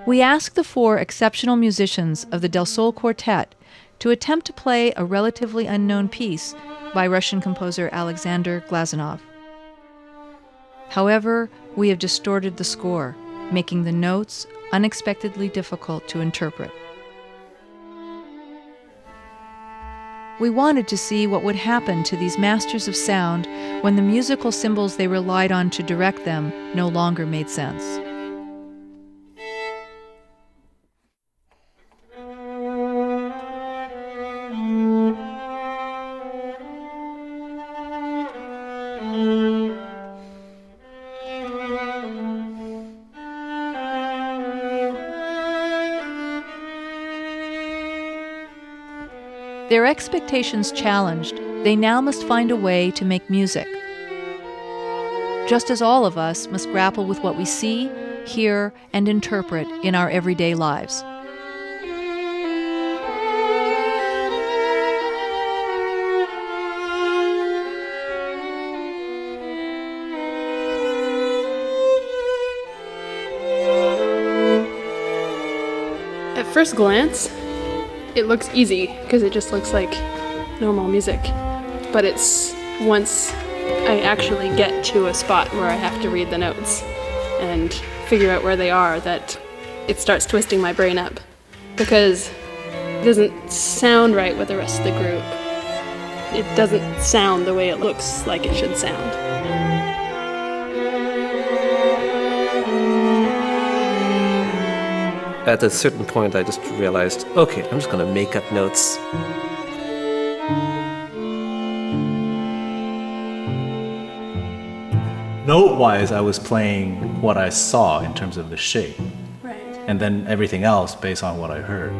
We asked the four exceptional musicians of the Del Sol Quartet to attempt to play a relatively unknown piece by Russian composer Alexander Glazunov. However, we have distorted the score, making the notes unexpectedly difficult to interpret. We wanted to see what would happen to these masters of sound when the musical symbols they relied on to direct them no longer made sense. Their expectations challenged, they now must find a way to make music. Just as all of us must grapple with what we see, hear, and interpret in our everyday lives. At first glance, it looks easy because it just looks like normal music. But it's once I actually get to a spot where I have to read the notes and figure out where they are that it starts twisting my brain up because it doesn't sound right with the rest of the group. It doesn't sound the way it looks like it should sound. At a certain point, I just realized, okay, I'm just going to make up notes. Note-wise, I was playing what I saw in terms of the shape. Right. And then everything else based on what I heard.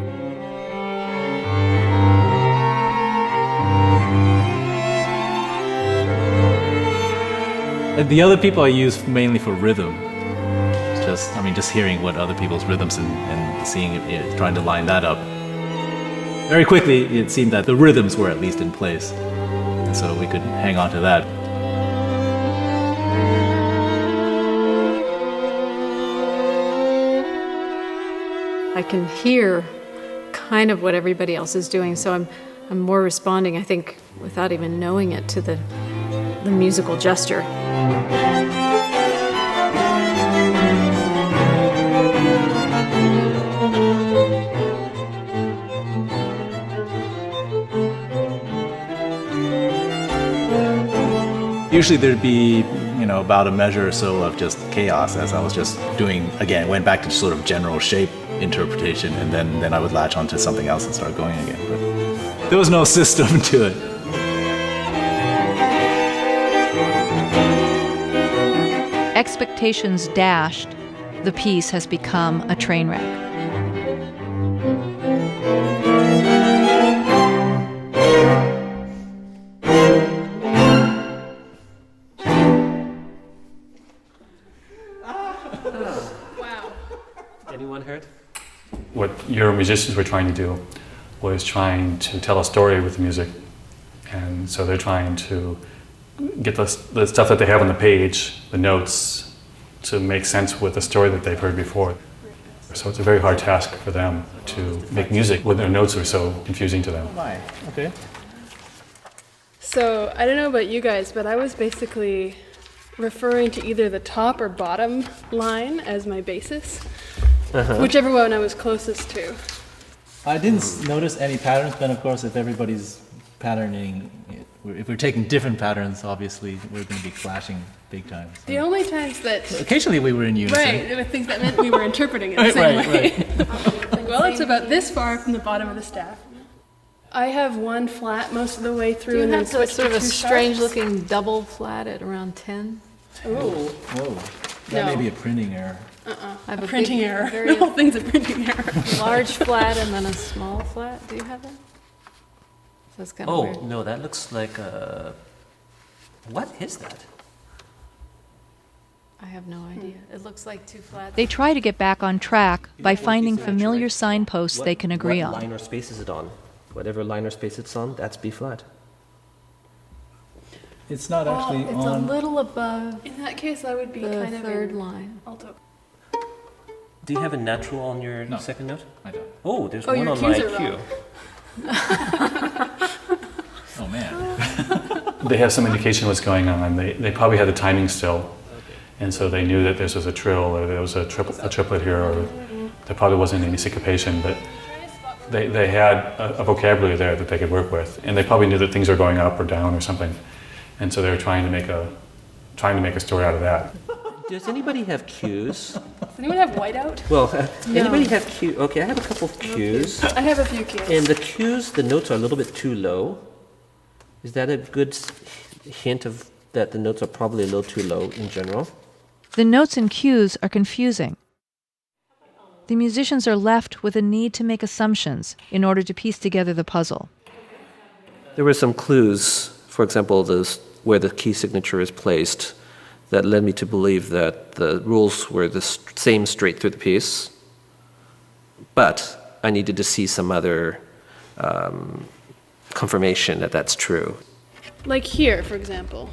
And the other people I use mainly for rhythm. Just hearing what other people's rhythms and seeing it, trying to line that up. Very quickly, it seemed that the rhythms were at least in place. And so we could hang on to that. I can hear kind of what everybody else is doing, so I'm more responding, I think, without even knowing it, to the musical gesture. Usually there'd be, about a measure or so of just chaos as I was just doing, again, went back to sort of general shape interpretation, and then I would latch onto something else and start going again. But there was no system to it. Expectations dashed, the piece has become a train wreck. Anyone heard? What your musicians were trying to do was trying to tell a story with the music. And so they're trying to get the stuff that they have on the page, the notes, to make sense with the story that they've heard before. So it's a very hard task for them to make music when their notes are so confusing to them. Okay. So I don't know about you guys, but I was basically referring to either the top or bottom line as my basis. Whichever one I was closest to. I didn't notice any patterns, but of course if everybody's patterning, if we're taking different patterns, obviously we're going to be clashing big time. So. The only times that... Occasionally we were in unison. Right, I think that meant we were interpreting it the same way. Like, well, it's about this far from the bottom of the staff. I have one flat most of the way through. Do you and then have switch sort of to a two strange-looking double flat at around 10? Ooh. Whoa, that may be a printing error. I have A printing error. very The whole thing's a printing error. large flat and then a small flat. Do you have that? So that's kind of Oh, weird. no, that looks like a... What is that? I have no idea. It looks like two flats. They try to get back on track by finding familiar signposts they can agree What on. line or space is it on? Whatever line or space it's on, that's B flat. It's not actually It's a little above In that case, I would be the kind of third in line. alto. Do you have a natural on your No. second note? I don't. Oh, there's Oh, one your on my keys are cue. wrong. Oh man. They have some indication what's going on. They probably had the timing still, and so they knew that this was a trill or there was a triplet here, or there probably wasn't any syncopation, but they had a vocabulary there that they could work with, and they probably knew that things are going up or down or something, and so they were trying to make a story out of that. Does anybody have cues? Does anyone have whiteout? Well, anybody have cues? Okay, I have a couple of cues. I have a few cues. And the cues, the notes are a little bit too low. Is that a good hint of that the notes are probably a little too low in general? The notes and cues are confusing. The musicians are left with a need to make assumptions in order to piece together the puzzle. There were some clues, for example, where the key signature is placed, that led me to believe that the rules were the same straight through the piece. But I needed to see some other confirmation that that's true. Like here, for example.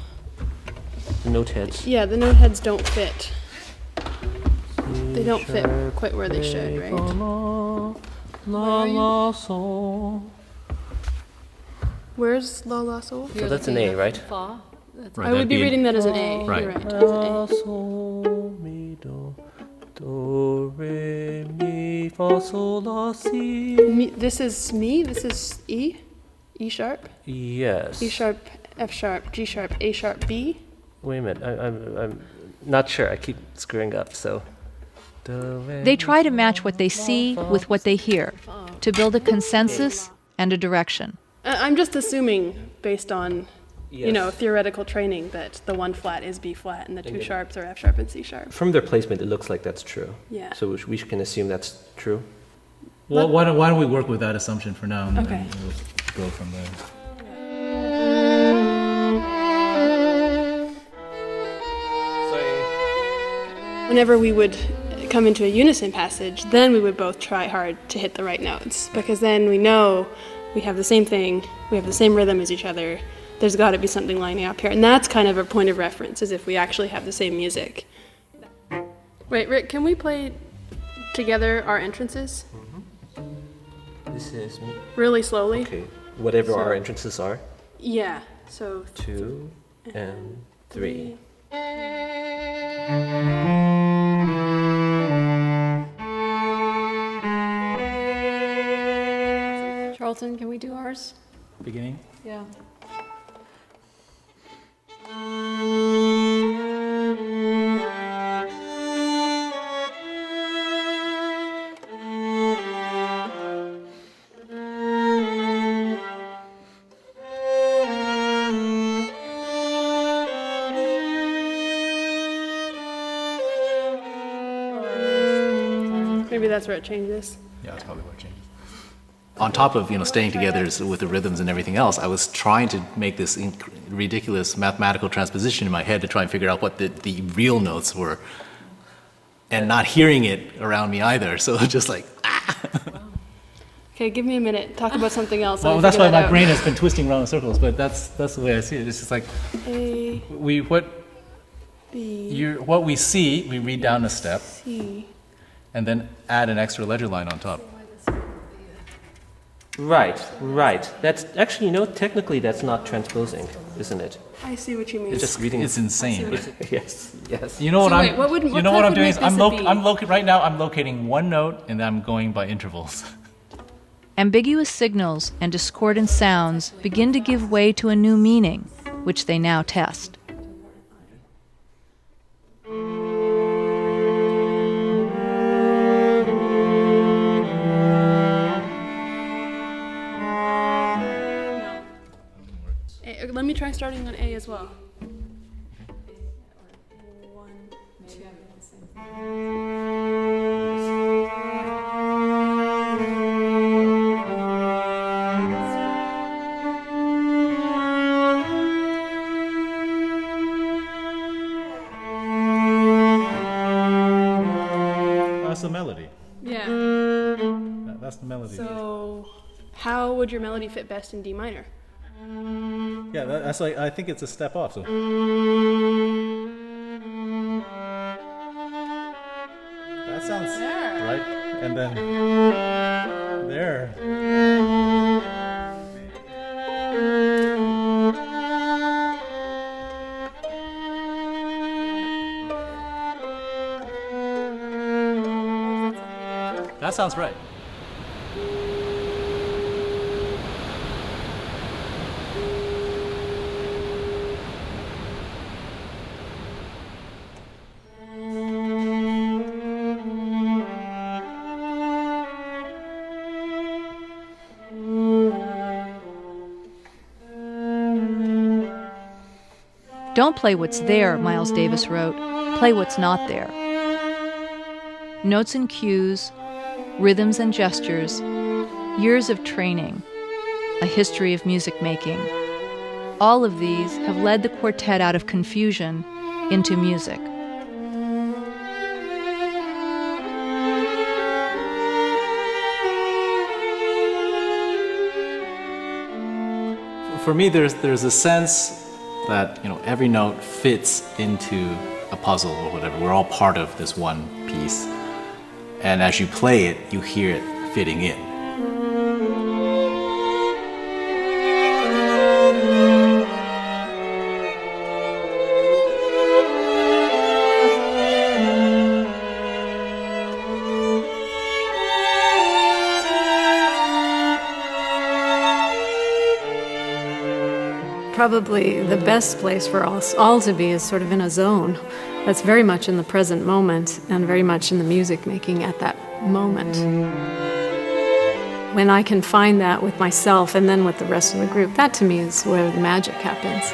The note heads. Yeah, the note heads don't fit. They don't fit quite where they should, right? Where's La La Sol? So that's an A, right? Fa. That's Right, I would that'd be reading that as an A. Right. You're right. As an Sol, mi, do, re, mi, fa, sol, la, si. A. Me, this is me. This is E. E sharp. Yes. E sharp, F sharp, G sharp, A sharp, B. Wait a minute, I'm not sure. I keep screwing up, so. Do, re, They try to match what they see with what they hear to build a consensus and a direction. I'm just assuming, based on Yes. theoretical training, that the one flat is B flat and the two Okay. sharps are F sharp and C sharp. From their placement, it looks like that's true. Yeah. So we can assume that's true. Well, why don't we work with that assumption for now, and Okay. then we'll go from there. Whenever we would come into a unison passage, then we would both try hard to hit the right notes, because then we know we have the same thing, we have the same rhythm as each other. There's got to be something lining up here, and that's kind of a point of reference, as if we actually have the same music. Wait, Rick, can we play together our entrances This is really slowly? okay. Whatever our entrances are. Yeah. So 2 and 3. Charlton, can we do ours? Beginning. Yeah. maybe that's where it changes. Yeah, that's probably what changes. On top of staying together with the rhythms and everything else, I was trying to make this ridiculous mathematical transposition in my head to try and figure out what the real notes were, and not hearing it around me either. So just like Okay, give me a minute. Talk about something else. well, Let me that's figure why that my out. brain has been twisting around in circles. But that's the way I see it. It's just like A, B, what we see, we read down a step C. and then add an extra ledger line on top. Right. That's actually, technically that's not transposing, isn't it? I see what you mean. It's just reading. It's insane. Yes. You know So what wait, what would- you what know clef what I'm would doing make is this a B? right now I'm locating one note and I'm going by intervals. Ambiguous signals and discordant sounds begin to give way to a new meaning, which they now test. Let me try starting on A as well. That's the melody. Yeah. That's the melody. So, how would your melody fit best in D minor? Yeah, that's like I think it's a step off. So That sounds right. And then there. That sounds right. Don't play what's there, Miles Davis wrote. Play what's not there. Notes and cues, rhythms and gestures, years of training, a history of music making. All of these have led the quartet out of confusion into music. For me, there's a sense that every note fits into a puzzle or whatever. We're all part of this one piece, and as you play it, you hear it fitting in. Probably the best place for us all to be is sort of in a zone that's very much in the present moment and very much in the music making at that moment. When I can find that with myself and then with the rest of the group, that to me is where the magic happens.